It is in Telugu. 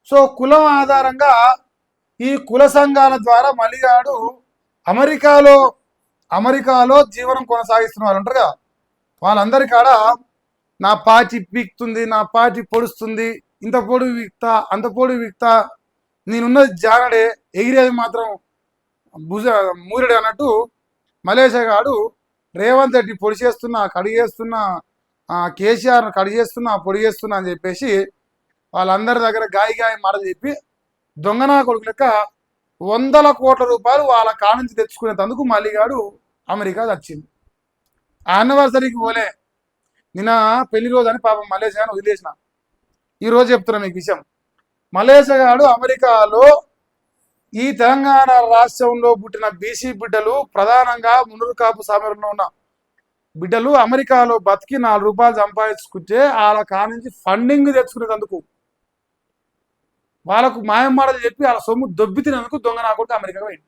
సో కులం ఆధారంగా ఈ కుల సంఘాల ద్వారా మలిగాడు అమెరికాలో అమెరికాలో జీవనం కొనసాగిస్తున్న వాళ్ళు ఉంటారు కదా, వాళ్ళందరి కాడ నా పాచి పీక్తుంది, నా పాచి పొడుస్తుంది, ఇంత పొడి వీక్తా అంత పొడి వీక్తా, నేనున్నది జానడే, ఎగిరేది మాత్రం భుజ మూరెడే అన్నట్టు మలేషియా గాడు రేవంత్ రెడ్డి పొడి చేస్తున్నా, కడిగేస్తున్నా, కేసీఆర్ను కడిగేస్తున్నా, పొడి చేస్తున్నా అని చెప్పేసి వాళ్ళందరి దగ్గర గాయ మాటలు చెప్పి దొంగనా కొడుకు లెక్క వందల కోట్ల రూపాయలు వాళ్ళ కానుంచి తెచ్చుకునేందుకు మల్లిగాడు అమెరికా వచ్చింది. ఆ యానివర్సరీకి పోలే, నిన్న పెళ్లి రోజు అని పాపం మలేషియా గాని వదిలేసిన. ఈరోజు చెప్తున్నా మీకు విషయం. మలేషియా గాడు అమెరికాలో ఈ తెలంగాణ రాష్ట్రంలో పుట్టిన బీసీ బిడ్డలు, ప్రధానంగా మునురు కాపు సామర్థ్యంలో ఉన్న బిడ్డలు అమెరికాలో బతికి 4 రూపాయలు సంపాదించుకుంటే వాళ్ళ కానుంచి ఫండింగ్ తెచ్చుకునేందుకు వాళ్ళకు మాయమాటలు చెప్పి వాళ్ళ సొమ్ము దొబ్బి తినేందుకు దొంగ నా కొడుకు అమెరికా పోయింది.